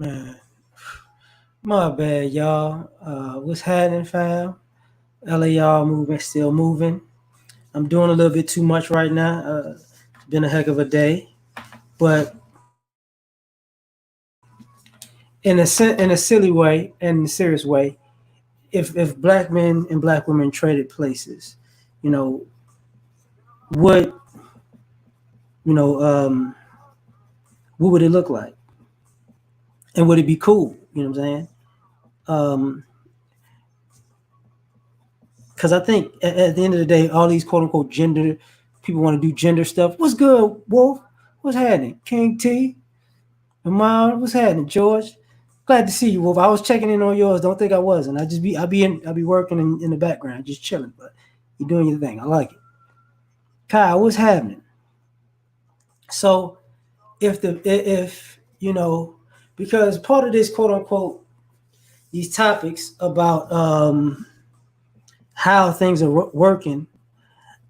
Man, my bad, y'all. What's happening, fam? L.A.R movement still moving. I'm doing a little bit too much right now. It's been a heck of a day, but in a silly way and in a serious way, if black men and black women traded places, you know, what you know, what would it look like, and would it be cool? You know what I'm saying? Um, because I think at the end of the day, all these quote unquote gender people want to do gender stuff. What's good, Wolf? What's happening? King T, Amon, what's happening, George? Glad to see you, Wolf. I was checking in on yours. Don't think I wasn't. I be working in the background, just chilling. But you're doing your thing. I like it. Kyle, what's happening? So if because part of this quote unquote these topics about how things are working,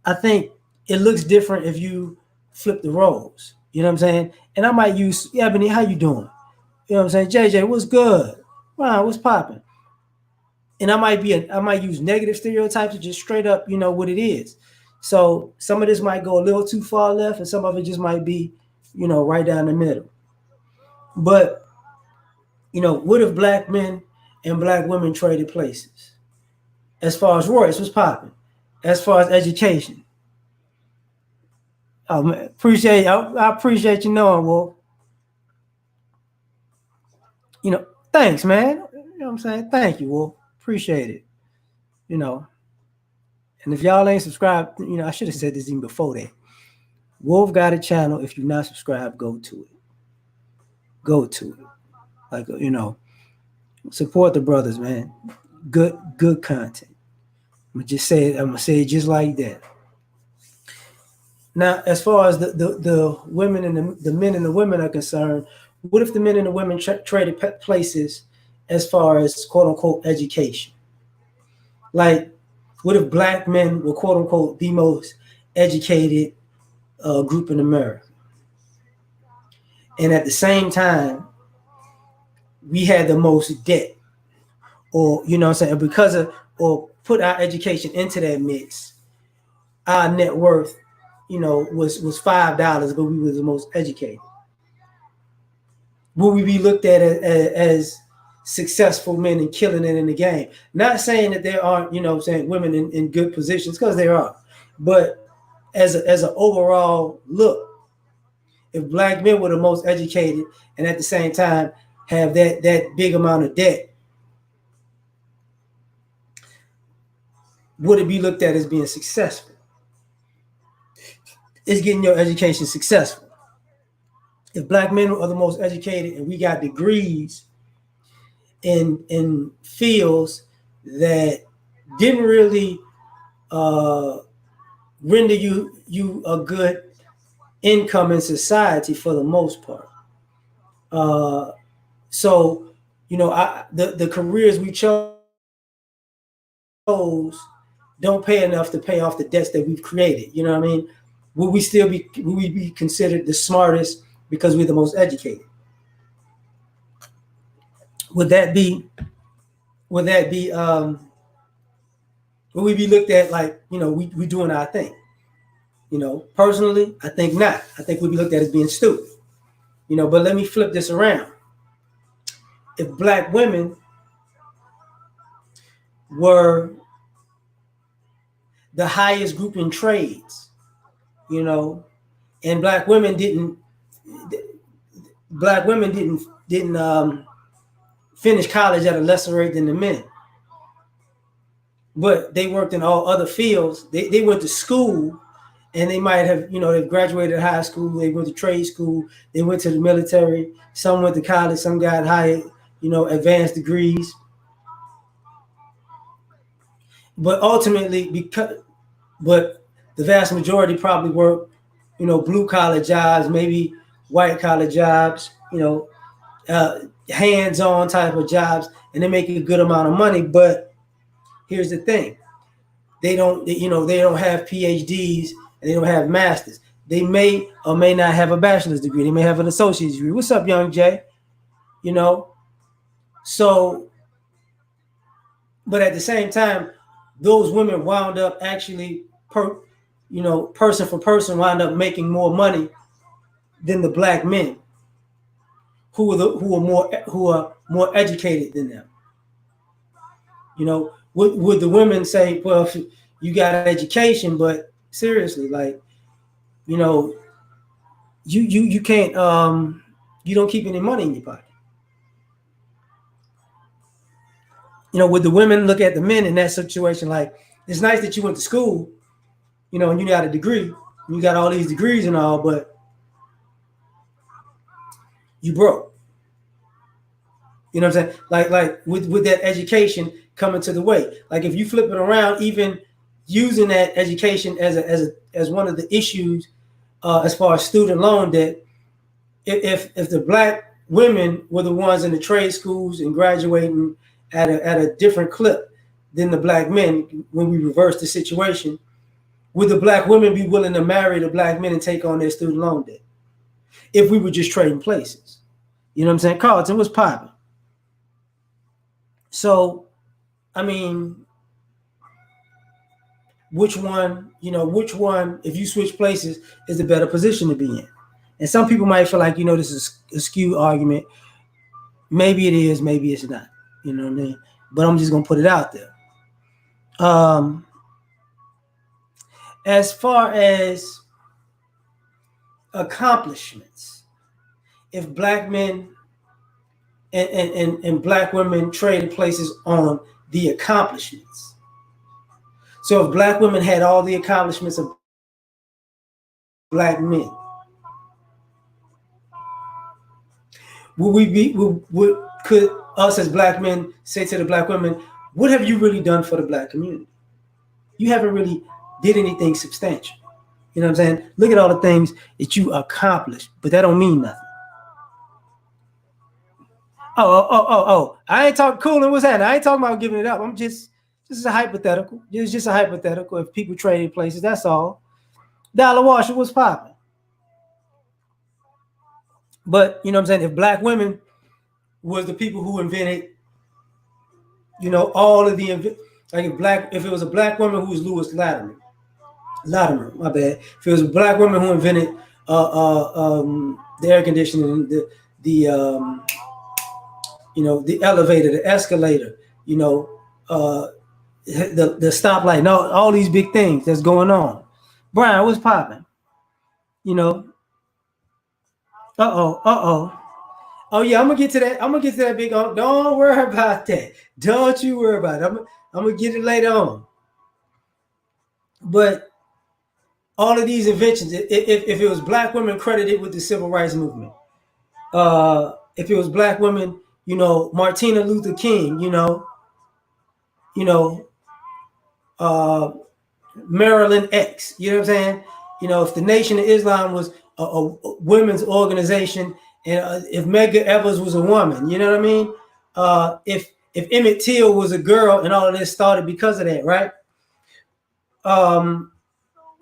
I think it looks different if you flip the roles. You know what I'm saying? And I might use, yeah, Ebony, how you doing? You know what I'm saying? JJ, what's good? Ron, what's popping? And I might use negative stereotypes or just straight up, what it is. So some of this might go a little too far left, and some of it just might be, right down the middle. But what if black men and black women traded places? As far as Royce was popping, as far as education. Oh man, I appreciate you knowing, Wolf. Thanks, man. You know what I'm saying? Thank you, Wolf. Appreciate it. You know, and if y'all ain't subscribed, I should have said this even before that. Wolf got a channel. If you're not subscribed, go to it. Go to it. Like, support the brothers, man. Good content. I'm gonna say it just like that. Now, as far as the women and the men and the women are concerned, what if the men and the women traded places as far as quote unquote education? Like, what if black men were quote unquote the most educated group in America, and at the same time we had the most debt, or what I'm saying, because of or put our education into that mix, our net worth, was $5, but we were the most educated. Will we be looked at as successful men and killing it in the game? Not saying that there aren't, women in good positions, because there are, but as an overall look, if black men were the most educated and at the same time have that big amount of debt, would it be looked at as being successful? Is getting your education successful? If black men are the most educated and we got degrees in fields that didn't really render you a good income in society for the most part. So the careers we chose don't pay enough to pay off the debts that we've created. You know what I mean? Will we be considered the smartest because we're the most educated? Would we be looked at like, we doing our thing? Personally, I think not. I think we'd be looked at as being stupid. But let me flip this around. If black women were the highest group in trades, and black women didn't finish college at a lesser rate than the men, but they worked in all other fields. They went to school, and they might have, they graduated high school, they went to trade school, they went to the military, some went to college, some got higher, advanced degrees. But ultimately, but the vast majority probably work, blue collar jobs, maybe white collar jobs, hands-on type of jobs, and they make a good amount of money. But here's the thing: they don't have PhDs and they don't have masters. They may or may not have a bachelor's degree. They may have an associate's degree. What's up, young Jay? you know. So, but at the same time, those women wound up actually person for person wound up making more money than the black men who are more educated than them. You know, would the women say, well, you got education, but seriously, like, you know, you can't you don't keep any money in your pocket. You know, would the women look at the men in that situation like, it's nice that you went to school, you know, and you got a degree, you got all these degrees and all, but you broke. You know what I'm saying? Like with that education coming to the way. Like if you flip it around, even using that education as one of the issues as far as student loan debt, if the black women were the ones in the trade schools and graduating at a different clip than the black men, when we reverse the situation, would the black women be willing to marry the black men and take on their student loan debt if we were just trading places? You know what I'm saying? Carlton was popping. So, I mean, which one, if you switch places, is the better position to be in? And some people might feel like, this is a skewed argument. Maybe it is, maybe it's not. You know what I mean? But I'm just going to put it out there. As far as accomplishments, if black men and black women traded places on the accomplishments. So if black women had all the accomplishments of black men, could us as black men say to the black women, what have you really done for the black community? You haven't really did anything substantial. You know what I'm saying? Look at all the things that you accomplished, but that don't mean nothing. Oh. I ain't talking cool and what's happening. I ain't talking about giving it up. This is a hypothetical. It's just a hypothetical. If people traded places, that's all. Dollar Washer was popping. But you know what I'm saying? If black women was the people who invented, all of the if it was a black woman who was Lewis Latimer, my bad. If it was a black woman who invented the air conditioning, the elevator, the escalator, the stoplight, all these big things that's going on. Brian, what's popping? Oh yeah, I'm gonna get to that big. Don't worry about that. Don't you worry about it. I'm gonna get it later on. But all of these inventions, if it was black women credited with the civil rights movement, if it was black women, Martina Luther King, Marilyn X, you know what I'm saying? If the Nation of Islam was a women's organization, and if Medgar Evers was a woman, you know what I mean? If Emmett Till was a girl, and all of this started because of that, right?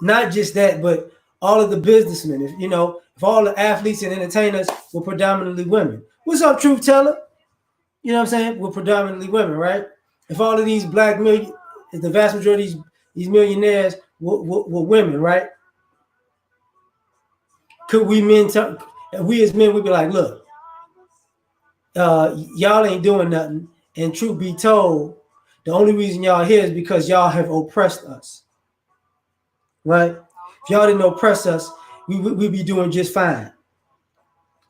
Not just that, but all of the businessmen, if all the athletes and entertainers were predominantly women. What's up, Truth Teller? You know what I'm saying? We're predominantly women, right? If all of these the vast majority of these millionaires were women, right? Could we as men, we'd be like, look, y'all ain't doing nothing. And truth be told, the only reason y'all here is because y'all have oppressed us, right? If y'all didn't oppress us, we'd be doing just fine.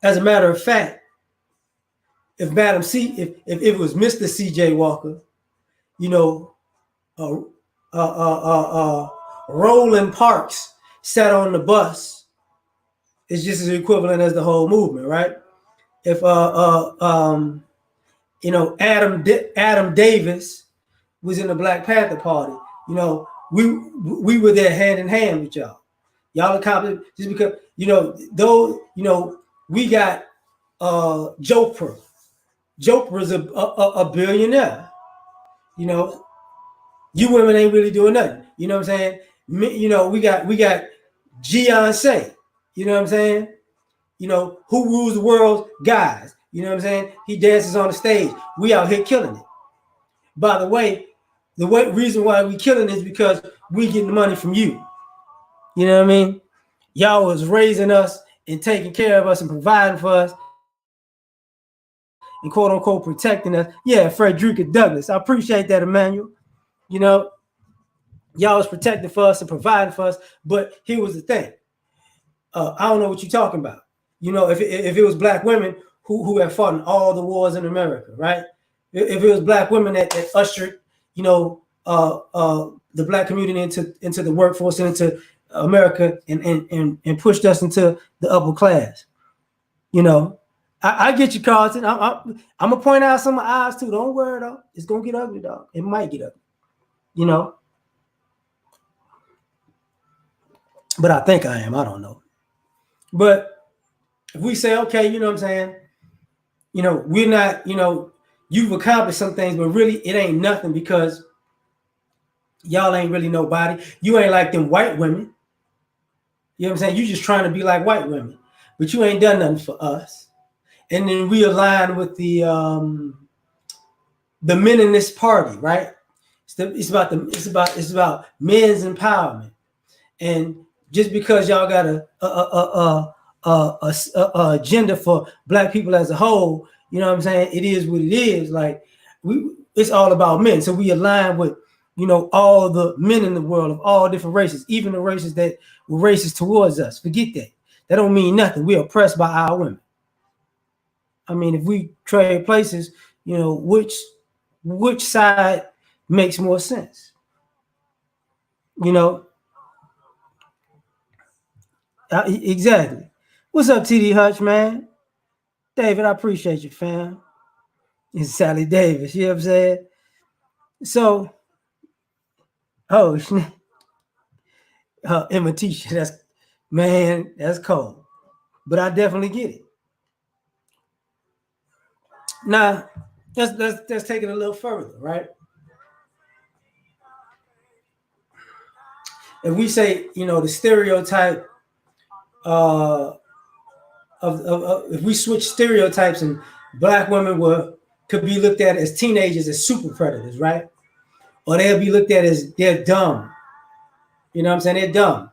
As a matter of fact, if it was Mr. C.J. Walker, Roland Parks sat on the bus, it's just as equivalent as the whole movement, right? If Adam Davis was in the Black Panther Party, we were there hand in hand with y'all. Y'all accomplished just because we got Jopra. Jopra's a billionaire. You women ain't really doing nothing. You know what I'm saying? We got Beyonce. You know what I'm saying? Who rules the world? Guys. You know what I'm saying? He dances on the stage. We out here killing it. By the way reason why we killing it is because we getting the money from you. You know what I mean? Y'all was raising us and taking care of us and providing for us and quote unquote protecting us. Yeah, Frederica Douglass. I appreciate that, Emmanuel. You know, y'all was protecting for us and providing for us. But here was the thing. I don't know what you're talking about. You know, if it was black women who have fought in all the wars in America, right? If it was black women that ushered, you know, the black community into the workforce and into America and pushed us into the upper class, you know. I get you, Carlton. I'm gonna point out some eyes too. Don't worry though. It's gonna get ugly, dog. It might get ugly, you know. But I think I am. I don't know. But if we say, okay, you know what I'm saying, you know, we're not, you know, you've accomplished some things, but really it ain't nothing because y'all ain't really nobody. You ain't like them white women. You know what I'm saying? You just trying to be like white women, but you ain't done nothing for us. And then we align with the men in this party, right? It's about men's empowerment. And just because y'all got a agenda for black people as a whole, you know what I'm saying? It is what it is. Like it's all about men. So we align with, you know, all the men in the world of all different races, even the races that were racist towards us. Forget that. That don't mean nothing. We're oppressed by our women. I mean, if we trade places, you know, which side makes more sense? You know, exactly. What's up, TD Hutch, man? David, I appreciate you, fam. It's Sally Davis, you know what I'm saying? So, oh, Emma Tisha, that's cold. But I definitely get it. Now, let's take it a little further, right? If we say, you know, the stereotype uh, if we switch stereotypes and black women could be looked at as teenagers as super predators, right? Or they'll be looked at as they're dumb. You know what I'm saying? They're dumb.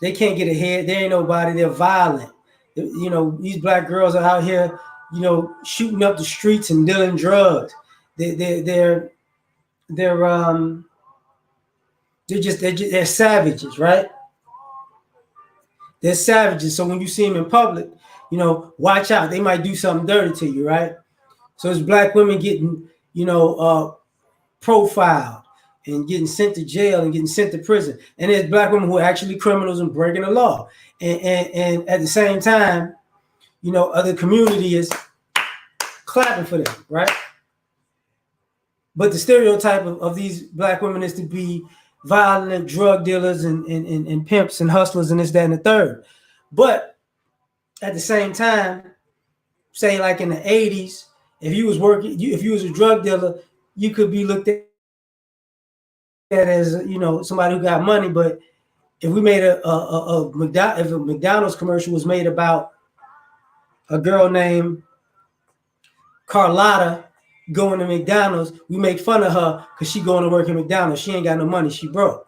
They can't get ahead. They ain't nobody. They're violent. You know, these black girls are out here, you know, shooting up the streets and dealing drugs. They're um they're savages, right? They're savages. So when you see them in public, you know, watch out. They might do something dirty to you, right? So it's black women getting, you know, profiled and getting sent to jail and getting sent to prison. And there's black women who are actually criminals and breaking the law. And at the same time, you know, other community is clapping for them, right? But the stereotype of these black women is to be violent drug dealers and pimps and hustlers and this, that, and the third. But at the same time, say like in the 80s, if you was working, if you was a drug dealer, you could be looked at as, you know, somebody who got money. But if we made if a McDonald's commercial was made about a girl named Carlotta going to McDonald's, we make fun of her because she going to work at McDonald's. She ain't got no money. She broke.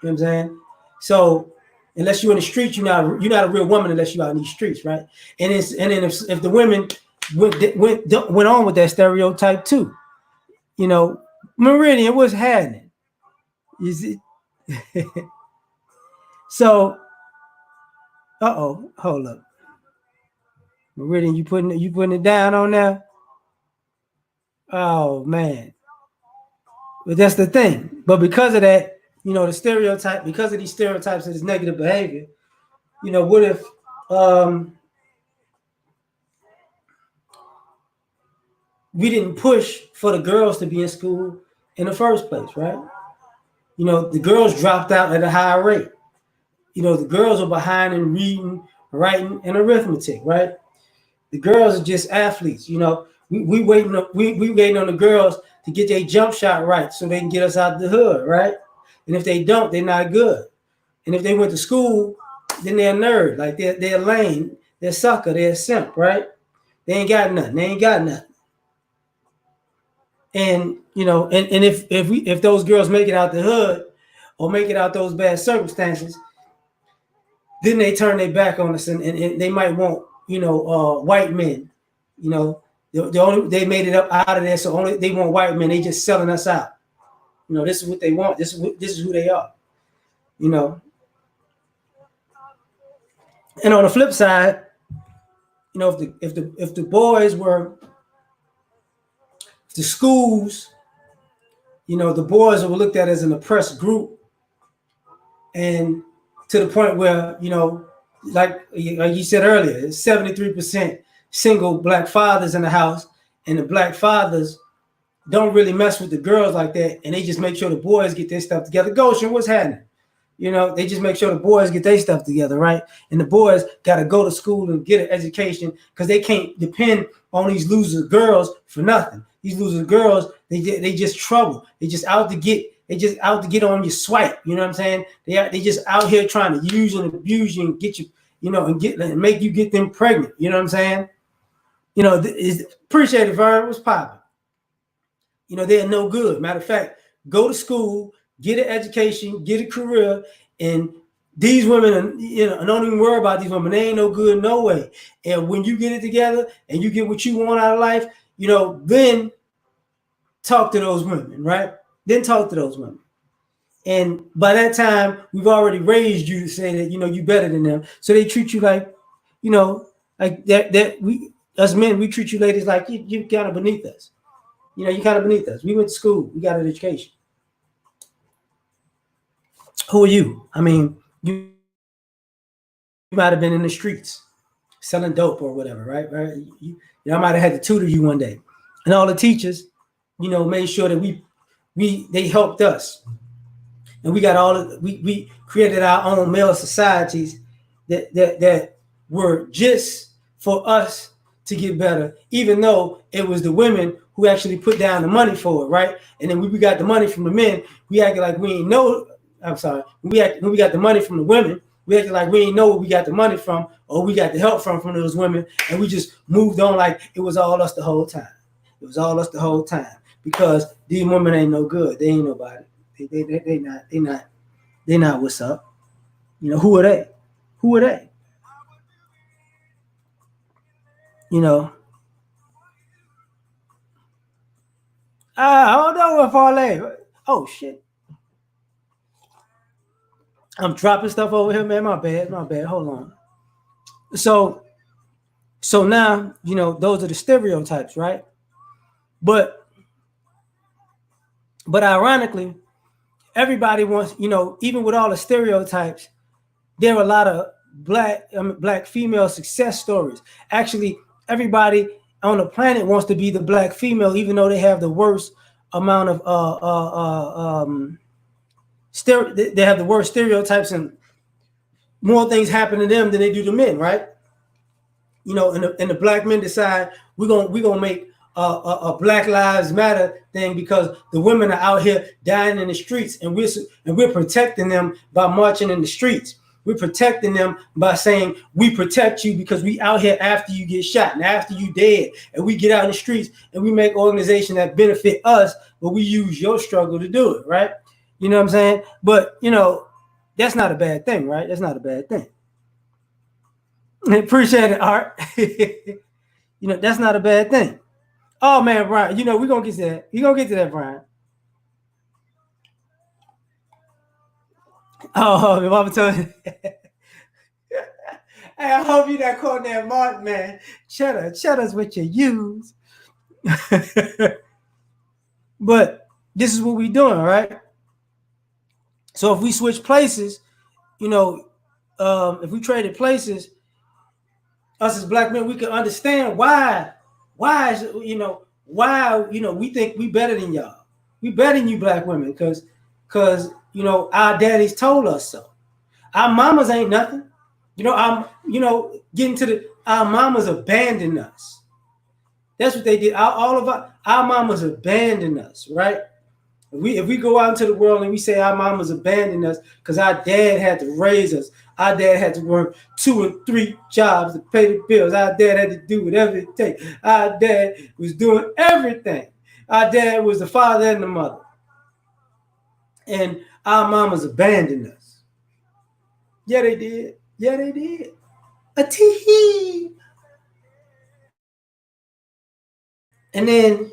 You know what I'm saying? So unless you're in the streets, you're not a real woman unless you're out in these streets, right? And then if the women went on with that stereotype too, you know, Meridian, what's happening? Is it? So, hold up, Meridian, you putting it down on there? Oh man, but that's the thing. But because of that, you know, the stereotype, because of these stereotypes of this negative behavior, you know, what if we didn't push for the girls to be in school in the first place, right? You know, the girls dropped out at a higher rate. You know, the girls are behind in reading, writing, and arithmetic, right? The girls are just athletes. You know, we waiting on the girls to get their jump shot right so they can get us out the hood, right? And if they don't, they're not good. And if they went to school, then they're a nerd, like they're lame, they're a sucker, they're a simp, right? They ain't got nothing. They ain't got nothing. And and if those girls make it out the hood or make it out those bad circumstances, then they turn their back on us, and they might want white men. They made it up out of there, so only they want white men. They just selling us out. This is what they want. This is who they are. And on the flip side, if the boys were the schools, the boys were looked at as an oppressed group, and to the point where like you said earlier, it's 73% single black fathers in the house, and the black fathers don't really mess with the girls like that, and they just make sure the boys get their stuff together. Goshen, what's happening? They just make sure the boys get their stuff together, right? And the boys got to go to school and get an education because they can't depend on these loser girls for nothing. These loser girls, they just trouble. They just out to get on your swipe. You know what I'm saying? They just out here trying to use and abuse you and get you, and make you get them pregnant. You know what I'm saying? Appreciate it, Vern. What's popping? They're no good. Matter of fact, go to school, get an education, get a career, and these women, don't even worry about these women. They ain't no good no way. And when you get it together and you get what you want out of life, then talk to those women, right? Then talk to those women. And by that time, we've already raised you to say that, you better than them. So they treat you like, like that we, as men, we treat you ladies like you're kind of beneath us. You're kind of beneath us. We went to school. We got an education. Who are you? I mean, you might have been in the streets selling dope or whatever, right? I might have had to tutor you one day. And all the teachers, made sure that they helped us. And we created our own male societies that were just for us to get better, even though it was the women who actually put down the money for it, right? And then when we got the money from the men, we acted like we ain't know. I'm sorry. When we got the money from the women, we acted like we ain't know where we got the money from or we got the help from those women, and we just moved on like it was all us the whole time. It was all us the whole time because these women ain't no good. They ain't nobody. They not what's up. Who are they? Who are they? Hold on with parlay. Oh shit. I'm dropping stuff over here, man. My bad. Hold on. So now, those are the stereotypes, right? But ironically, everybody wants, even with all the stereotypes, there are a lot of black female success stories. Actually, everybody on the planet wants to be the black female, even though they have the worst amount of they have the worst stereotypes, and more things happen to them than they do to men, right? And the black men decide we're gonna make a Black Lives Matter thing because the women are out here dying in the streets, and we're protecting them by marching in the streets. We're protecting them by saying we protect you because we out here after you get shot and after you dead, and we get out in the streets and we make organizations that benefit us, but we use your struggle to do it, right? You know what I'm saying? But that's not a bad thing, right? That's not a bad thing. Appreciate it, Art. That's not a bad thing. Oh man, Brian, we're gonna get to that. We're gonna get to that, Brian. Oh, if I'm telling you. Hey, I hope you're not calling that Mark, man. Cheddar's what you use. But this is what we're doing, right? So if we switch places, if we traded places, us as black men, we can understand why we think we better than y'all. We better than you black women because our daddies told us so. Our mamas ain't nothing. Getting to our mamas abandoned us. That's what they did. All of our mamas abandoned us, right? If we go out into the world and we say our mamas abandoned us because our dad had to raise us, our dad had to work 2 and 3 jobs to pay the bills. Our dad had to do whatever it takes. Our dad was doing everything. Our dad was the father and the mother. And our mamas abandoned us. Yeah, they did. Yeah, they did. A tee. And then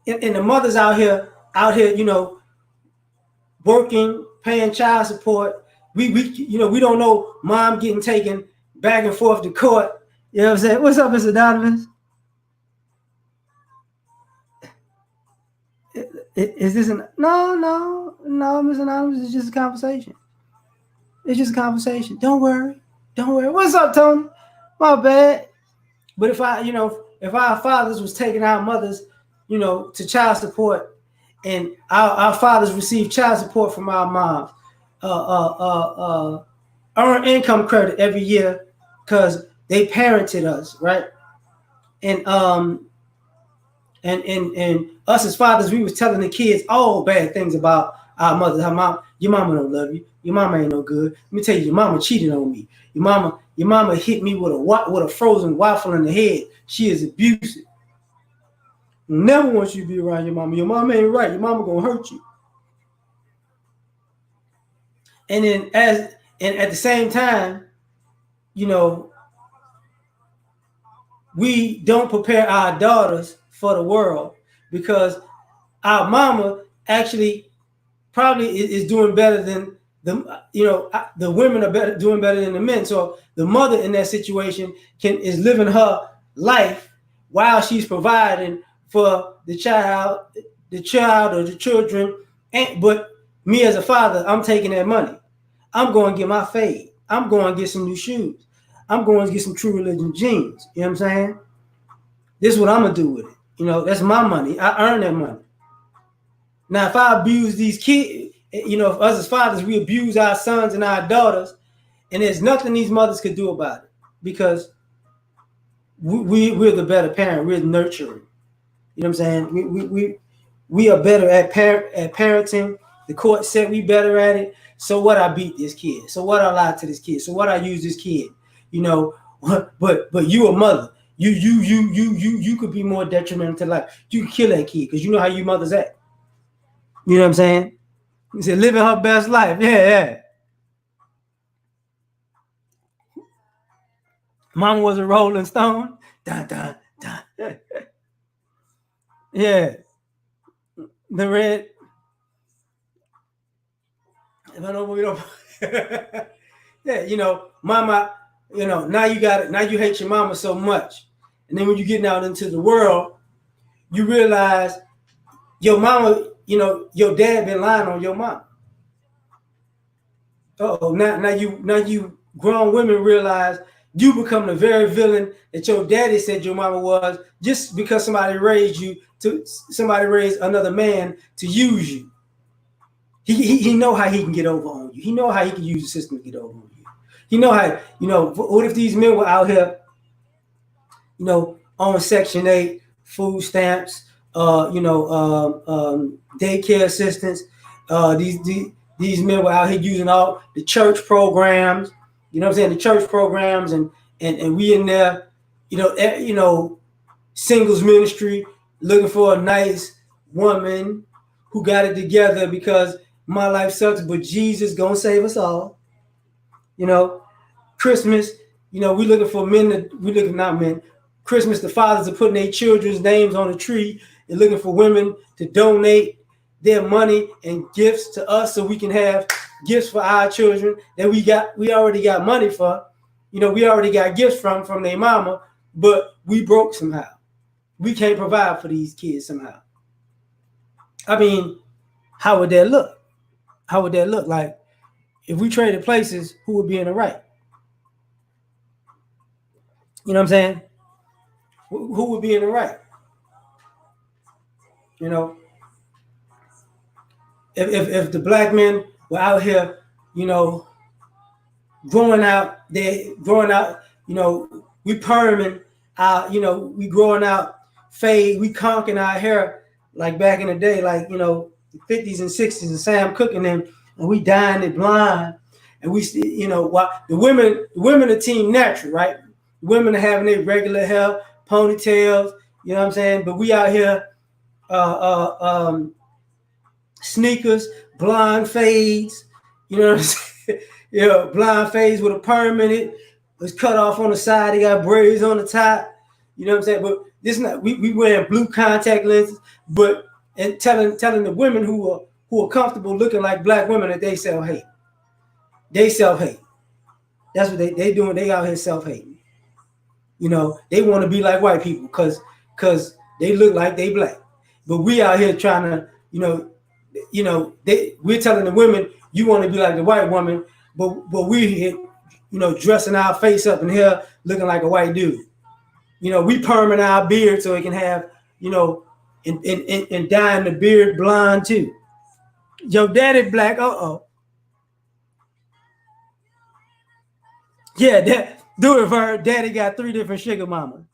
and the mothers out here, working, paying child support. We don't know mom getting taken back and forth to court. You know what I'm saying? What's up, Mr. Donovan? Is this an no, Mr. Anonymous? It's just a conversation. It's just a conversation. Don't worry. Don't worry. What's up, Tony? My bad. But if our fathers was taking our mothers, to child support, and our fathers received child support from our moms, earn income credit every year because they parented us, right? And and us as fathers, we was telling the kids all bad things about our mothers. Your mama don't love you. Your mama ain't no good. Let me tell you, your mama cheated on me. Your mama hit me with a frozen waffle in the head. She is abusive. Never want you to be around your mama. Your mama ain't right. Your mama gonna hurt you. And then at the same time, we don't prepare our daughters for the world because our mama actually probably is doing better than the women are doing better than the men. So the mother in that situation is living her life while she's providing for the child or the children. But me as a father, I'm taking that money. I'm going to get my fade. I'm going to get some new shoes. I'm going to get some True Religion jeans. You know what I'm saying? This is what I'm going to do with it. That's my money. I earn that money. Now, if I abuse these kids, if us as fathers, we abuse our sons and our daughters, and there's nothing these mothers could do about it because we're the better parent. We're nurturing. You know what I'm saying? We are better at parenting. The court said we better at it. So what? I beat this kid. So what? I lied to this kid. So what? I use this kid. But you a mother. You could be more detrimental to life. You could kill that kid because you know how you mothers act. You know what I'm saying? He said, living her best life. Yeah. Mama was a Rolling Stone. Dun, dun, dun. Yeah. The red. If I know we don't. Yeah, mama, now you got it. Now you hate your mama so much. And then when you're getting out into the world, you realize your mama, your dad been lying on your mom. Now you grown women realize you become the very villain that your daddy said your mama was just because somebody raised another man to use you. He know how he can get over on you. He know how he can use the system to get over on you. He know how, what if these men were out here, on Section 8, food stamps, daycare assistance. These men were out here using all the church programs, the church programs, and we in there, singles ministry, looking for a nice woman who got it together because my life sucks, but Jesus gonna save us all. Christmas, we looking for men. We looking not men. Christmas, the fathers are putting their children's names on the tree and looking for women to donate their money and gifts to us so we can have gifts for our children that we already got money for. We already got gifts from their mama, but we broke somehow. We can't provide for these kids somehow. I mean, how would that look? How would that look? Like, if we traded places, who would be in the right? You know what I'm saying? Who would be in the right? If the black men were out here, growing out, we perming out, we growing out fade, we conking our hair like back in the day, like the 50s and 60s, and Sam Cooke and them, and we dying it blind, and we, while the women are team natural, right? Women are having their regular hair, ponytails, you know what I'm saying? But we out here, uh, sneakers, blonde fades, you know what I'm saying? Blonde fades with a perm in it. It's cut off on the side. They got braids on the top. You know what I'm saying? But this not we wearing blue contact lenses, but and telling the women who are comfortable looking like black women that they self hate. They self hate. That's what they doing. They out here self hating. They want to be like white people because they look like they black. But we out here trying to, we're telling the women you want to be like the white woman, but we, dressing our face up and hair looking like a white dude. We perming our beard so it can have, and dyeing the beard blonde too. Your daddy black. Yeah, do it for her. Daddy got 3 different sugar mamas.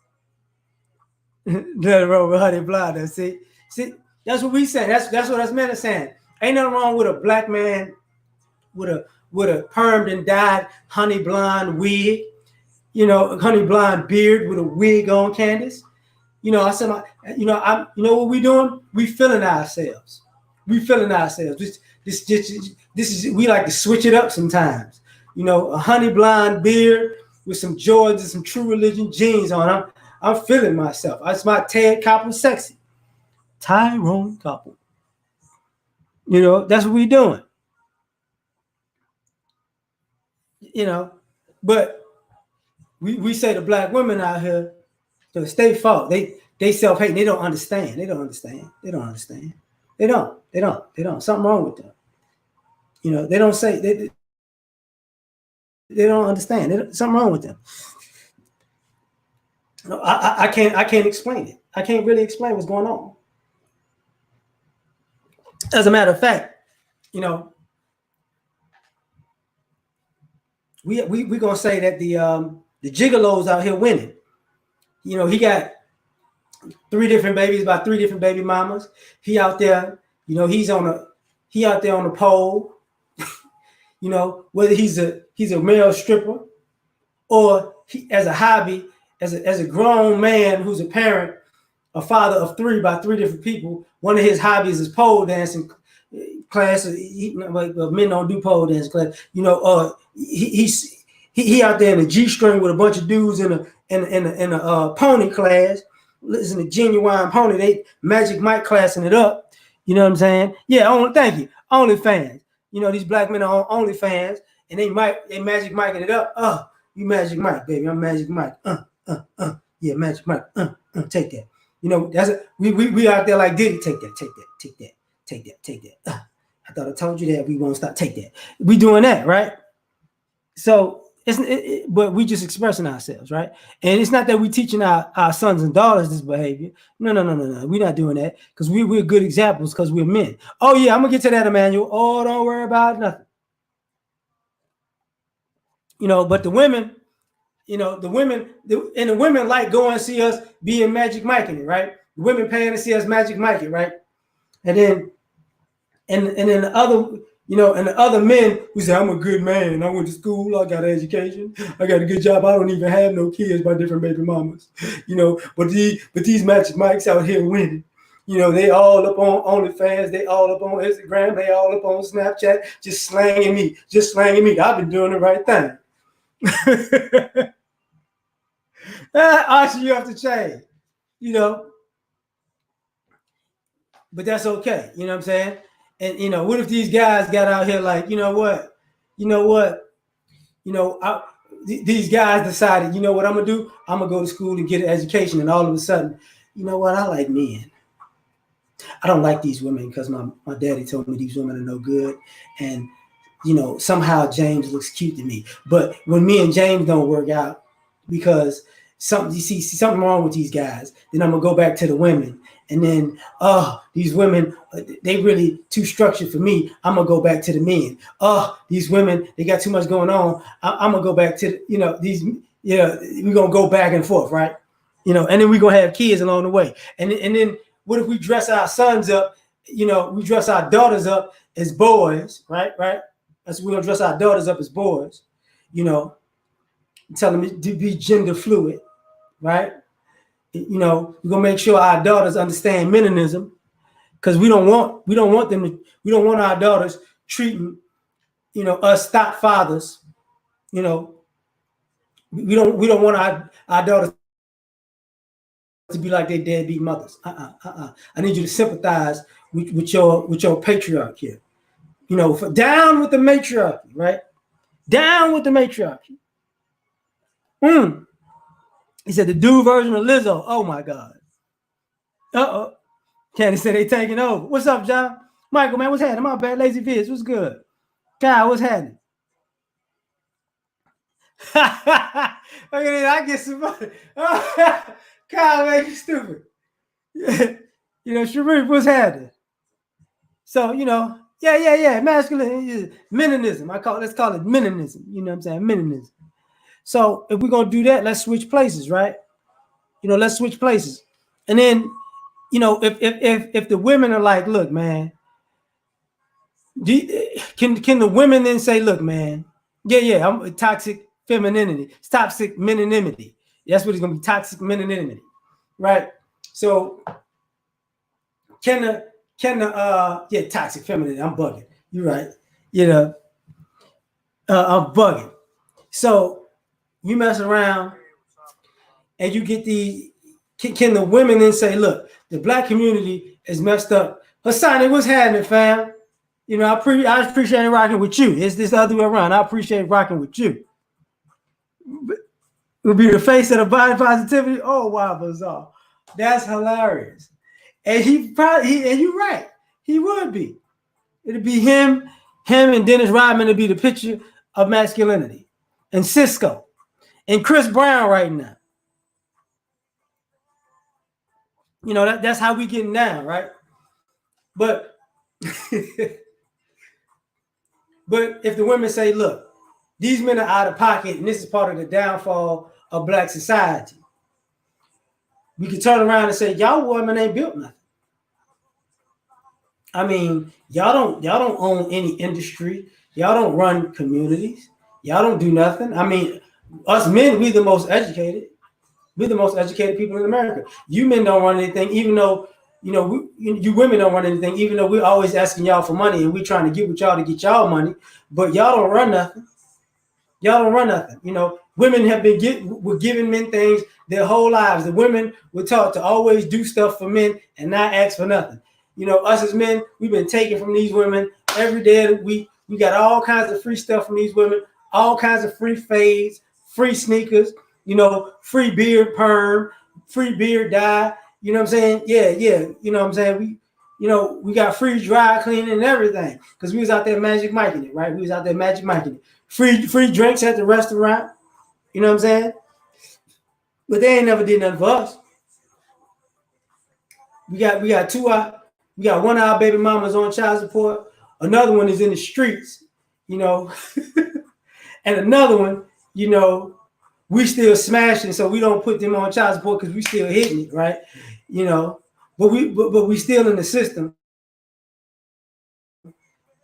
Let it roll with honey blonde. See, that's what we say. That's what us men are saying. Ain't nothing wrong with a black man with a permed and dyed honey blonde wig, honey blonde beard with a wig on, Candace. I said, what we doing? We feeling ourselves. We feeling ourselves. This is we like to switch it up sometimes. A honey blonde beard with some Jordans and some True Religion jeans on. I'm feeling myself. That's my Ted Koppel sexy. Tyrone Koppel. That's what we doing. But we say the black women out here, so it's their fault. They self-hate. They don't understand. They don't understand. They don't understand. They don't. Something wrong with them. They don't say they don't understand. Something wrong with them. I can't explain it. I can't really explain what's going on. As a matter of fact, we gonna say that the gigolos out here winning. He got 3 different babies by 3 different baby mamas. He out there, he out there on the pole. Whether he's a male stripper or he, as a hobby, as a grown man who's a parent, a father of 3 by 3 different people. One of his hobbies is pole dancing class. Men don't do pole dance class. He out there in a G-string with a bunch of dudes in a pony class. Listen to Genuine Pony. They Magic Mike classing it up. You know what I'm saying? Yeah. Thank you. OnlyFans. These black men are on OnlyFans and they Magic Mikeing it up. You Magic Mike, baby. I'm Magic Mike. Yeah, Magic Mike. Take that. That's we out there like Diddy. Take that. I thought I told you that. We won't stop. Take that. We doing that, right? So but we just expressing ourselves, right? And it's not that we teaching our sons and daughters this behavior. No. We're not doing that because we're good examples because we're men. Oh yeah, I'm gonna get to that, Emmanuel. Oh, don't worry about nothing. But the women. The women like going and see us being Magic Mike in it, right? The women paying to see us Magic Mike it, right? And then the other men who say, I'm a good man, I went to school, I got an education, I got a good job, I don't even have no kids by different baby mamas. But these Magic Mikes out here winning. They all up on OnlyFans, they all up on Instagram, they all up on Snapchat, just slanging me. I've been doing the right thing. Archie, you have to change, but that's okay. You know what I'm saying? And what if these guys got out here like, these guys decided, what I'm gonna do? I'm gonna go to school and get an education, and all of a sudden, I like men. I don't like these women because my daddy told me these women are no good, and somehow James looks cute to me. But when me and James don't work out because you see something wrong with these guys, then I'm gonna go back to the women, and then these women they really too structured for me. I'm gonna go back to the men. These women they got too much going on. I'm gonna go back to these. We're gonna go back and forth, right? And then we're gonna have kids along the way, and then what if we dress our sons up? We dress our daughters up as boys, right? Right. That's we're gonna dress our daughters up as boys. You know, tell them to be gender fluid, right? We're gonna make sure our daughters understand melanism because we don't want our daughters treating us stop fathers. You know, we don't want our daughters to be like their deadbeat mothers. I need you to sympathize with your patriarch here. Down with the matriarchy, right? Down with the matriarchy. He said the dude version of Lizzo. Oh my God. Uh-oh. Candy said they taking over. What's up, John? Michael, man, what's happening? My bad, Lazy Viz. What's good? Kyle, what's happening? Look at it. I get some money. Kyle, man, you stupid. Sharif, what's happening? So, yeah. Masculine, melanism. Let's call it melanism. You know what I'm saying? Melanism. So if we're gonna do that, let's switch places, right? Let's switch places. And then, if the women are like, look, man, can the women then say, look, man, yeah, I'm toxic femininity, toxic meninimity. That's what it's gonna be, toxic meninimity, right? So can the toxic femininity? I'm bugging. You're right. I'm bugging. So you mess around and you get the. Can the women then say, look, the black community is messed up? Hassani, what's happening, fam? I appreciate rocking with you. It's this other way around. I appreciate rocking with you. It'll be the face of the body positivity. Oh, wow, bizarre. That's hilarious. And and you're right. He would be. It'd be him and Dennis Rodman to be the picture of masculinity. And Cisco. And Chris Brown right now. That's how we getting down, right? But but if the women say, look, these men are out of pocket, and this is part of the downfall of black society, we can turn around and say, y'all women ain't built nothing. I mean, y'all don't own any industry. Y'all don't run communities. Y'all don't do nothing. I mean, us men, we the most educated. We're the most educated people in America. You men don't run anything, even though, you women don't run anything, even though we're always asking y'all for money and we're trying to get with y'all to get y'all money, but y'all don't run nothing. Y'all don't run nothing. Women have been giving men things their whole lives. The women were taught to always do stuff for men and not ask for nothing. Us as men, we've been taking from these women every day of the week. We got all kinds of free stuff from these women, all kinds of free fades, free sneakers, free beard perm, free beard dye. You know what I'm saying? Yeah. You know what I'm saying? We got free dry cleaning and everything because we was out there magic micing it, right? We was out there magic micing it. Free drinks at the restaurant. You know what I'm saying? But they ain't never did nothing for us. We got one of our baby mamas on child support. Another one is in the streets, and another one, we still smashing, so we don't put them on child support because we still hitting it, right? But we still in the system.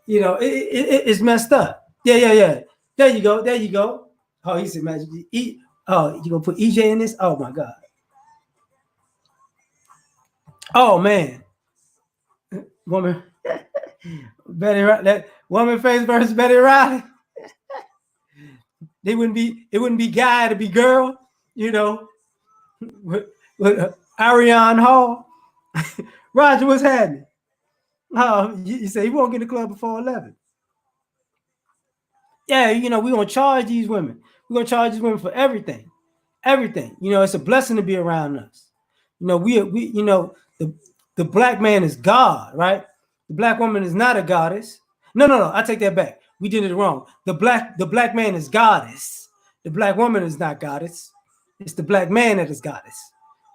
It's messed up. Yeah. There you go. Oh, he said magic. Oh, you gonna put EJ in this? Oh my God. Oh man. Woman. That woman face versus Betty Riley. It wouldn't be guy to be girl, with Ariane Hall. Roger, what's happening? Oh, you say he won't get in the club before 11. Yeah, we're gonna charge these women. We're gonna charge these women for everything. Everything. It's a blessing to be around us. We the black man is God, right? The black woman is not a goddess. No, I take that back. We did it wrong. The black man is goddess. The black woman is not goddess. It's the black man that is goddess.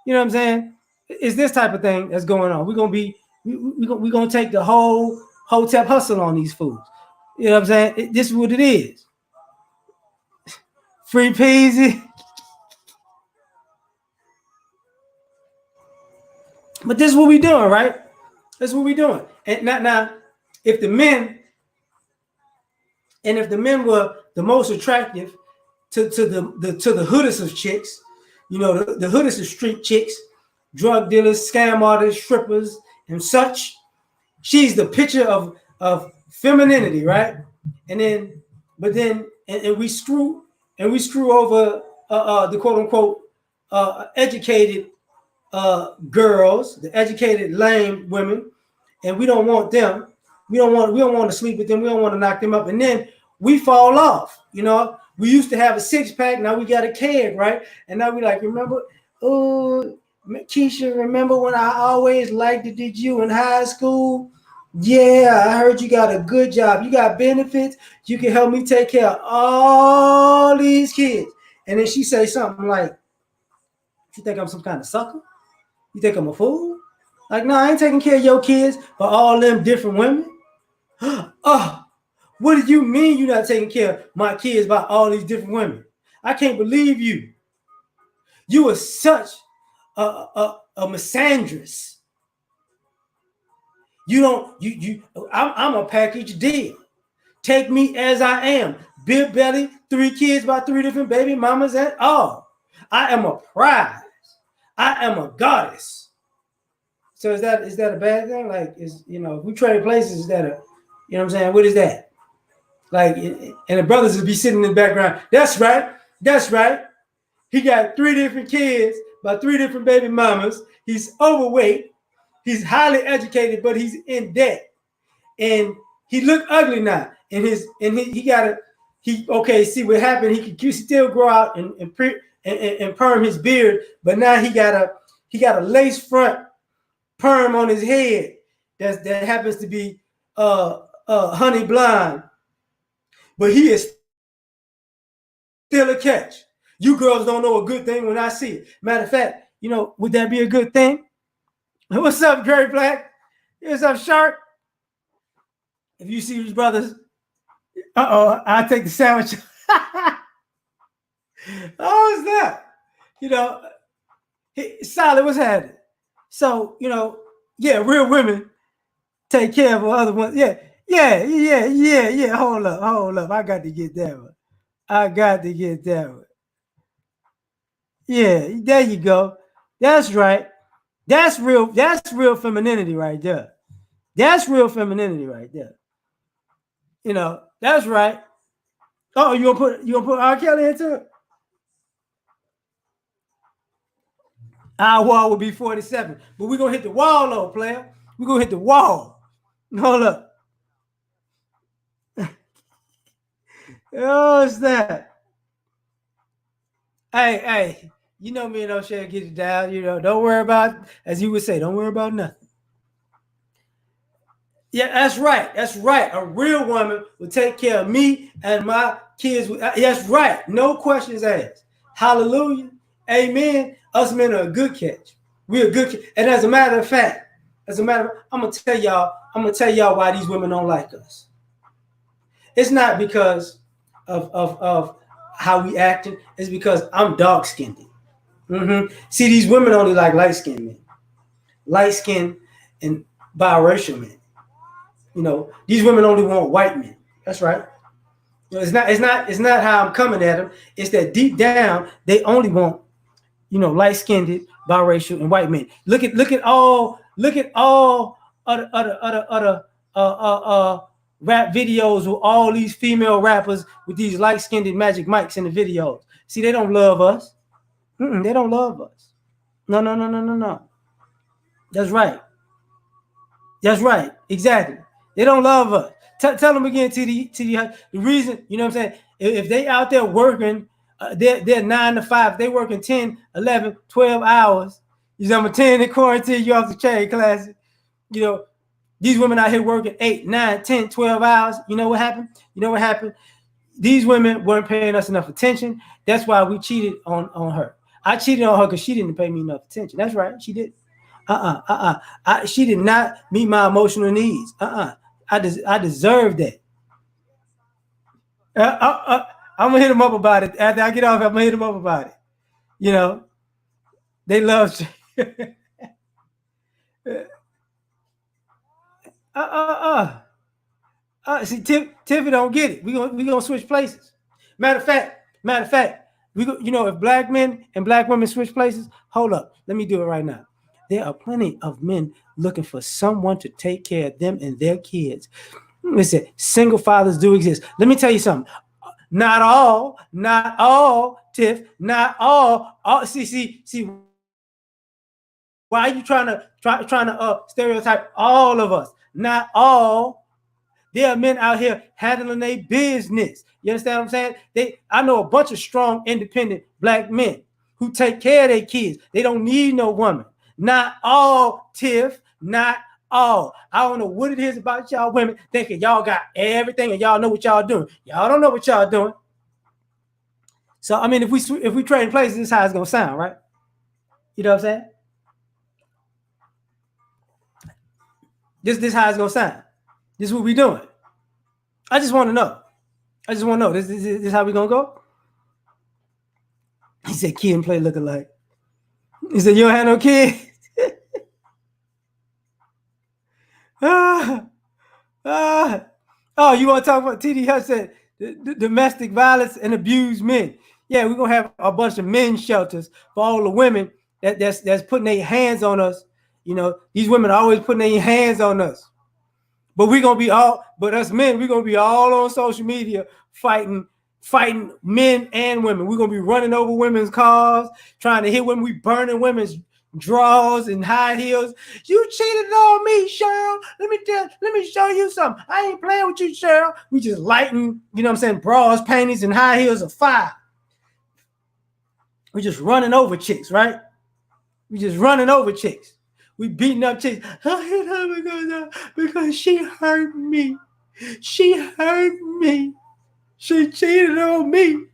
You know what I'm saying? It's this type of thing that's going on. We're gonna take the whole Hotep hustle on these fools. You know what I'm saying? This is what it is. Free peasy. But this is what we doing, right? This is what we doing. And now, if the men if the men were the most attractive to the hoodest of chicks, the hoodest of street chicks, drug dealers, scam artists, strippers, and such, she's the picture of femininity, right? And then, but then, and we screw over the quote unquote educated girls, the educated lame women, and we don't want them. We don't want to sleep with them. We don't want to knock them up, and then we fall off. We used to have a six pack, now we got a keg, right? And now we like, remember, oh, Keisha, remember when I always liked it? Did you in high school? Yeah, I heard you got a good job. You got benefits. You can help me take care of all these kids. And then she say something like, "You think I'm some kind of sucker? You think I'm a fool? Like, no, I ain't taking care of your kids for all them different women." Oh, what do you mean you're not taking care of my kids by all these different women? I can't believe you. You are such a misandrous. You don't I'm a package deal. Take me as I am. Big belly, 3 kids by 3 different baby mamas and all. I am a prize. I am a goddess. So is that a bad thing? Like, if we trade places, is that a, what I'm saying? What is that? Like, and the brothers would be sitting in the background. That's right. That's right. He got 3 different kids by 3 different baby mamas. He's overweight. He's highly educated, but he's in debt. And he look ugly now. And he got to, okay, see what happened. He could still grow out and perm his beard, but now he got a lace front perm on his head that happens to be honey blonde, but he is still a catch. You girls don't know a good thing when I see it. Matter of fact, would that be a good thing? What's up, Gary Black? What's up, Shark? If you see these brothers, I'll take the sandwich. Oh, it's that. Solid, what's happening? So, yeah, real women take care of other ones. Yeah. Hold up. I got to get that one. Yeah, there you go. That's right. That's real femininity right there. That's real femininity right there. That's right. Oh, you gonna put R. Kelly into it? Our wall will be 47. But we're gonna hit the wall though, player. We're gonna hit the wall. Hold up. Oh, it's that. Hey, me and O'Shea get it down. Don't worry about, as you would say, don't worry about nothing. Yeah, that's right. That's right. A real woman will take care of me and my kids. That's right. No questions asked. Hallelujah. Amen. Us men are a good catch. We're a good. And as a matter of fact, I'm gonna tell y'all why these women don't like us. It's not because of how we acting. It's because I'm dark skinned. Mm-hmm. See, these women only like light skinned men, light skinned and biracial men. These women only want white men. That's right. It's not how I'm coming at them. It's that deep down they only want, light skinned, biracial, and white men. Look at all other rap videos with all these female rappers with these light skinned Magic Mikes in the videos. See, they don't love us. They don't love us. No. That's right. That's right. Exactly. They don't love us. Tell them again, TD. The reason, you know what I'm saying? If they out there working, they're 9 to 5. They working 10, 11, 12 hours. You know, I'm 10 in quarantine. You off the chain, classic. These women out here working 8, 9, 10, 12 hours. You know what happened? These women weren't paying us enough attention. That's why we cheated on her. I cheated on her because she didn't pay me enough attention. That's right. She did. She did not meet my emotional needs. I deserve that. I'm gonna hit them up about it after I get off. I'm gonna hit them up about it. They love. uh, see, Tiffany don't get it. We gonna switch places. Matter of fact, if black men and black women switch places, hold up, let me do it right now. There are plenty of men looking for someone to take care of them and their kids. Listen, single fathers do exist. Let me tell you something. Not all, Tiff, not all. See. Why are you trying to stereotype all of us? Not all. There are men out here handling their business. You understand what I'm saying? I know a bunch of strong, independent black men who take care of their kids. They don't need no woman. Not all, Tiff. Not all. I don't know what it is about y'all women thinking y'all got everything and y'all know what y'all doing. Y'all don't know what y'all doing. So I mean, if we trade places, this is how it's gonna sound, right? You know what I'm saying? This is how it's gonna sound. This is what we doing. I just want to know. This is how we gonna go. He said, "Kid and play look alike." He said, "You don't have no kid." Oh, you want to talk about TD Hutch said domestic violence and abused men? Yeah, we're gonna have a bunch of men's shelters for all the women that's putting their hands on us. You know, these women are always putting their hands on us. But us men, we're gonna be all on social media fighting men and women. We're gonna be running over women's cars, trying to hit women. We burning women's drawers and high heels. You cheated on me, Cheryl. Let me show you something. I ain't playing with you, Cheryl. We just lighting, you know what I'm saying, bras, panties, and high heels of fire. We just running over chicks, right? We just running over chicks. We beating up chicks. Because she hurt me. She hurt me. She cheated on me.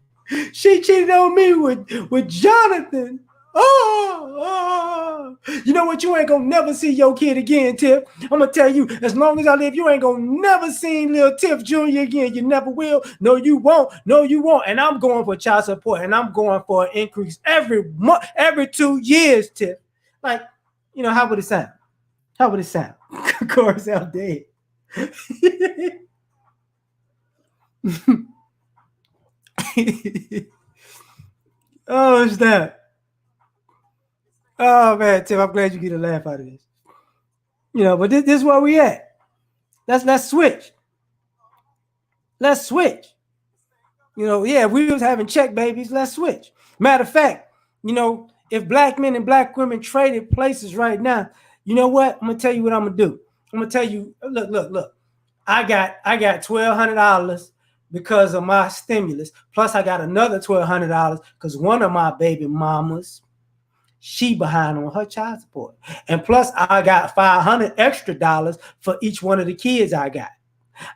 She cheated on me with Jonathan. Oh. You know what? You ain't gonna never see your kid again, Tiff. I'm gonna tell you, as long as I live, you ain't gonna never see little Tiff Jr. again. You never will. No, you won't. No, you won't. And I'm going for child support, and I'm going for an increase every month, every 2 years, Tiff. Like, how would it sound? How would it sound? Corey's out dead. Oh, snap. Oh, man, Tim, I'm glad you get a laugh out of this. But this is where we at. Let's switch. Let's switch. If we was having check babies, let's switch. Matter of fact, if black men and black women traded places right now, you know what? I'm gonna tell you what I'm gonna do. I'm gonna tell you, look. I got $1,200 because of my stimulus. Plus, I got another $1,200 because one of my baby mamas, she behind on her child support. And plus, I got $500 extra for each one of the kids I got.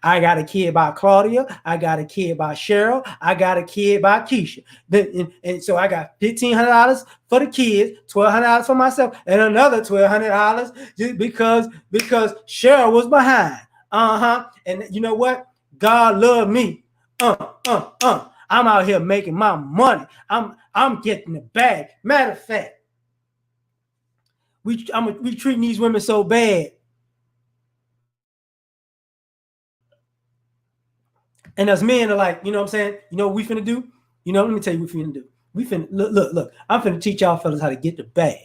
I got a kid by Claudia. I got a kid by Cheryl. I got a kid by Keisha. And so I got $1,500 for the kids, $1,200 for myself, and another $1,200 just because Cheryl was behind. And you know what? God loved me. I'm out here making my money. I'm getting the bag. Matter of fact, we treating these women so bad. And us men are like, you know what I'm saying? You know what we finna do? Let me tell you what we finna do. We finna look. I'm finna teach y'all fellas how to get the bag.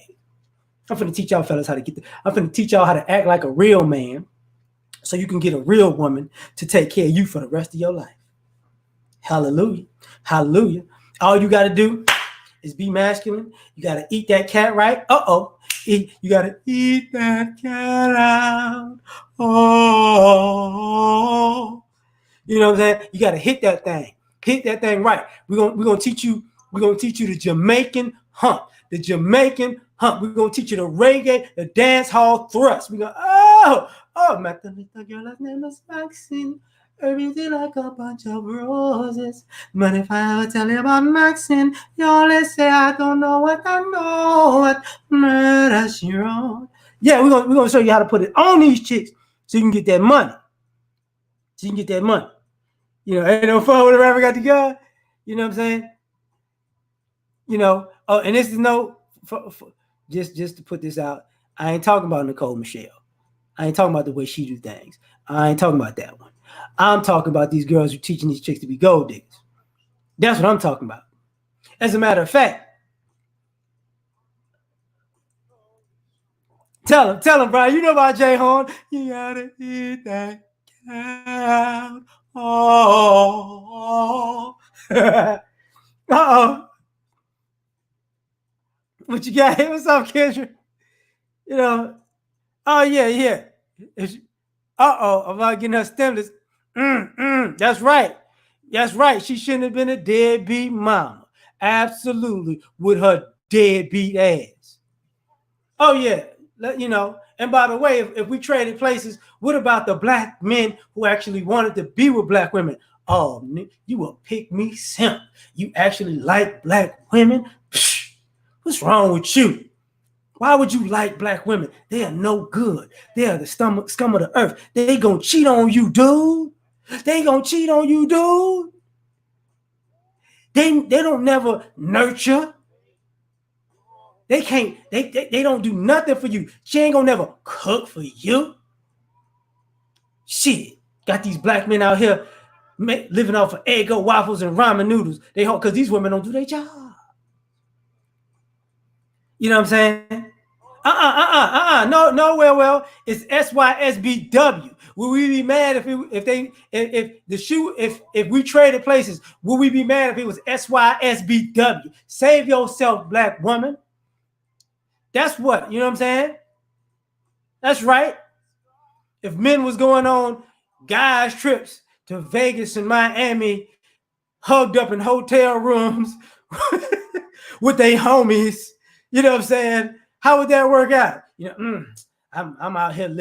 I'm finna teach y'all fellas how to I'm finna teach y'all how to act like a real man so you can get a real woman to take care of you for the rest of your life. Hallelujah. Hallelujah. All you gotta do is be masculine. You gotta eat that cat right. You gotta eat that cat out. Oh. You know what I'm saying? You got to hit that thing. Hit that thing right. We're gonna teach you the Jamaican hump. The Jamaican hump. We're gonna teach you the reggae, the dance hall thrust. We're gonna my little girl, her name is Maxine. Everything like a bunch of roses. But if I ever tell you about Maxine, you always say I don't know what I know. What murder she wrote. Yeah, we're gonna show you how to put it on these chicks so you can get that money. Ain't no fun with a rapper got the gun. You know what I'm saying? And this is just to put this out. I ain't talking about Nicole Michelle. I ain't talking about the way she do things. I ain't talking about that one. I'm talking about these girls who teaching these chicks to be gold diggers. That's what I'm talking about. As a matter of fact, tell him, Brian. You know about Jay Horn. You gotta hit that count. Oh, uh oh. What you got? Hey, what's up, Kendra? You know. Oh yeah, yeah. I'm not getting her stimulus. That's right. That's right. She shouldn't have been a deadbeat mama. Absolutely, with her deadbeat ass. Oh yeah, you know. And by the way, if we traded places, what about the black men who actually wanted to be with black women? Oh, you a pick me simp. You actually like black women? Psh, what's wrong with you? Why would you like black women? They are no good. They are the scum of the earth. They gonna cheat on you, dude. They gonna cheat on you, dude. They don't never nurture. They can't. They don't do nothing for you. She ain't gonna never cook for you. Shit, got these black men out here living off of Eggo waffles and ramen noodles. They hope because these women don't do their job. You know what I'm saying? No, well, it's SYSBW. Will we be mad if we traded places? Will we be mad if it was SYSBW? Save yourself, black woman. That's what, you know what I'm saying? That's right. If men was going on guys trips to Vegas and Miami, hugged up in hotel rooms with their homies, you know what I'm saying? How would that work out? You know, I'm out here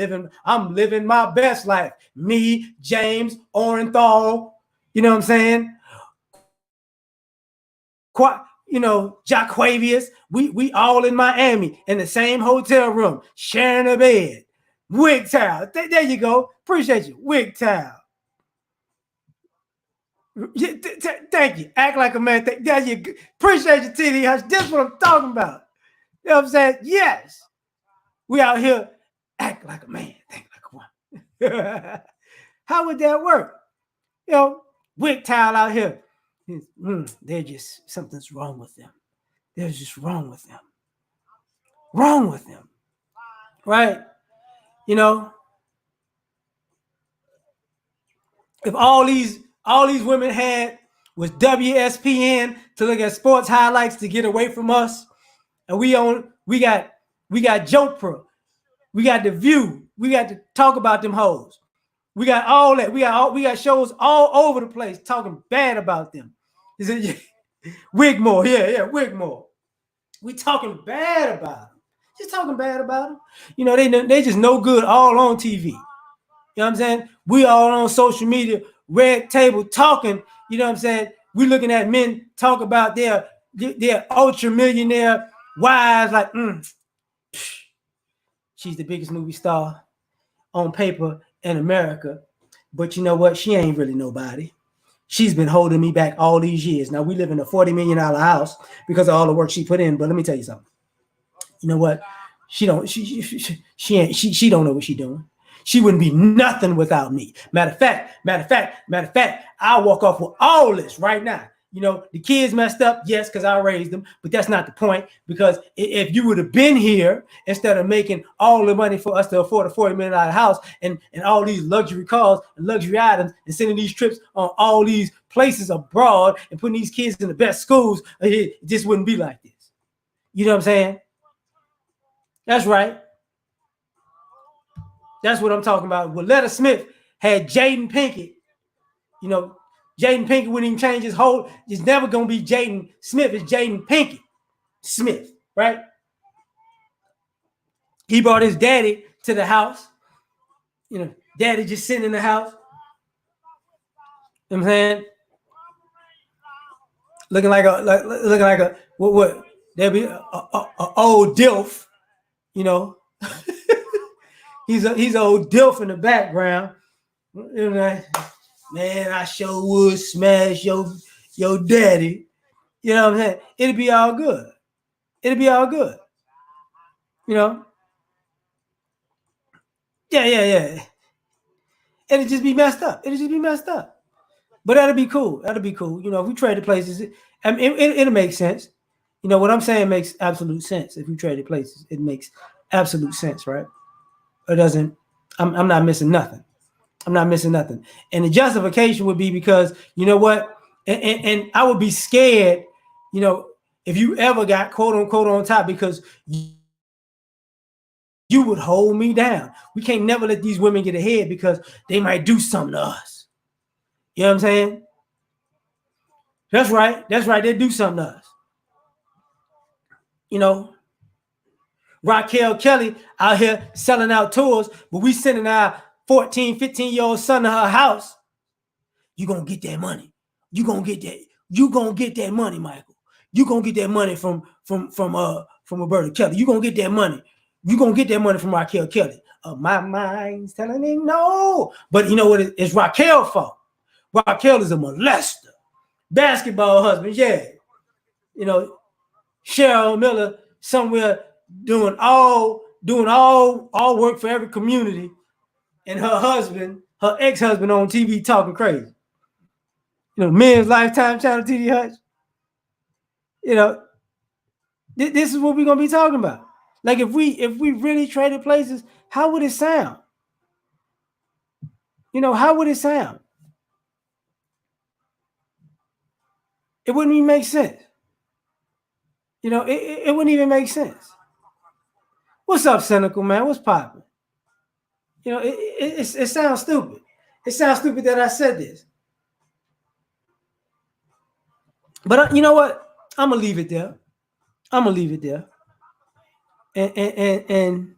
I'm living my best life. Me, James, Orenthal, you know what I'm saying? Jaquavius, we all in Miami in the same hotel room, sharing a bed. Wig towel. There you go. Appreciate you. Wig towel. Thank you. Act like a man. There you appreciate you, TD. That's what I'm talking about. You know what I'm saying? Yes. We out here act like a man, think like a woman. How would that work? You know, wig towel out here. They're just something's wrong with them. There's just wrong with them. Wrong with them. Right? You know, if all these women had was WSPN to look at sports highlights to get away from us, and we got Jopra, we got The View, we got to talk about them hoes. We got all that. We got shows all over the place talking bad about them. Is it Wigmore? Yeah, Wigmore. We talking bad about them. Just talking bad about them. You know, they just no good all on TV. You know what I'm saying? We all on social media, red table talking. You know what I'm saying? We looking at men talk about their ultra millionaire wives like, she's the biggest movie star on paper in America. But you know what? She ain't really nobody. She's been holding me back all these years. Now we live in a $40 million house because of all the work she put in. But let me tell you something. You know what? She don't know what she's doing. She wouldn't be nothing without me. Matter of fact, I'll walk off with all this right now. You know, the kids messed up, yes, because I raised them, but that's not the point. Because if you would have been here instead of making all the money for us to afford a $40 million house and all these luxury cars and luxury items and sending these trips on all these places abroad and putting these kids in the best schools, it just wouldn't be like this. You know what I'm saying? That's right. That's what I'm talking about. Willetta Smith had Jaden Pinkett. You know, Jaden Pinkett wouldn't even change his whole. It's never gonna be Jaden Smith. It's Jaden Pinkett Smith, right? He brought his daddy to the house. You know, daddy just sitting in the house. You know what I'm saying? Looking like a what? There'd be a old dilf. You know, he's an old dilf in the background. You know, man, I sure would smash your daddy. You know what I'm saying? It'll be all good. It'll be all good. You know? Yeah. It'll just be messed up. It'll just be messed up. But that'll be cool. That'll be cool. You know, if we traded places, I mean, it'll make sense. You know, what I'm saying makes absolute sense. If we traded places, it makes absolute sense, right? It doesn't, I'm not missing nothing. I'm not missing nothing. And the justification would be because, you know what? And I would be scared, you know, if you ever got quote unquote on top because you would hold me down. We can't never let these women get ahead because they might do something to us. You know what I'm saying? That's right. That's right. They do something to us. You know, Raquel Kelly out here selling out tours, but we sending our 14, 15-year-old son to her house. You gonna get that money. You gonna get that. You gonna get that money, Michael. You gonna get that money from Roberta Kelly. You gonna get that money. You gonna get that money from Raquel Kelly. My mind's telling me no, but you know what? It's Raquel's fault. Raquel is a molester, basketball husband. Yeah, you know, Cheryl Miller somewhere doing all work for every community, and her ex-husband on TV talking crazy. You know, Men's Lifetime Channel TV Hutch. You know, this is what we're gonna be talking about. Like if we really traded places, how would it sound? You know, how would it sound? It wouldn't even make sense. You know, it wouldn't even make sense. What's up, cynical man? What's popping? You know, it sounds stupid. It sounds stupid that I said this. But you know what? I'm gonna leave it there. I'm gonna leave it there. And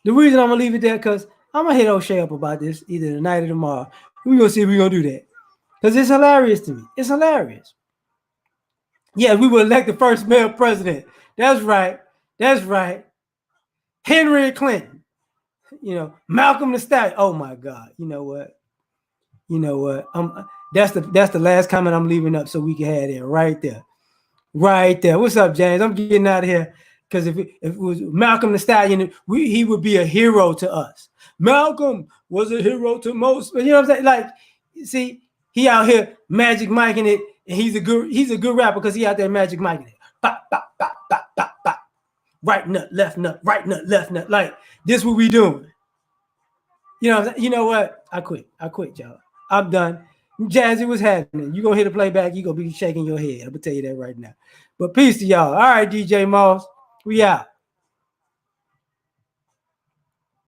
the reason I'm gonna leave it there because I'm gonna hit O'Shea up about this either tonight or tomorrow. We're gonna see if we're gonna do that. Because it's hilarious to me. It's hilarious. Yeah, we will elect the first male president. That's right. That's right. Henry Clinton. You know, Malcolm the Stallion. Oh my God. You know what? You know what? That's the last comment I'm leaving up so we can have it right there. Right there. What's up, James? I'm getting out of here because if it was Malcolm the Stallion, he would be a hero to us. Malcolm was a hero to most. You know what I'm saying? Like, see, he out here Magic Mike in it, and he's a good rapper because he out there Magic Mike in it. Bop, bop, bop, bop, bop, bop. Right nut, left nut, right nut, left nut. Like this, what we doing? You know, you know what? I quit, y'all. I'm done. Jazzy, what's happening? You gonna hit a playback? You gonna be shaking your head. I'm gonna tell you that right now. But peace to y'all. All right, DJ Moss, we out.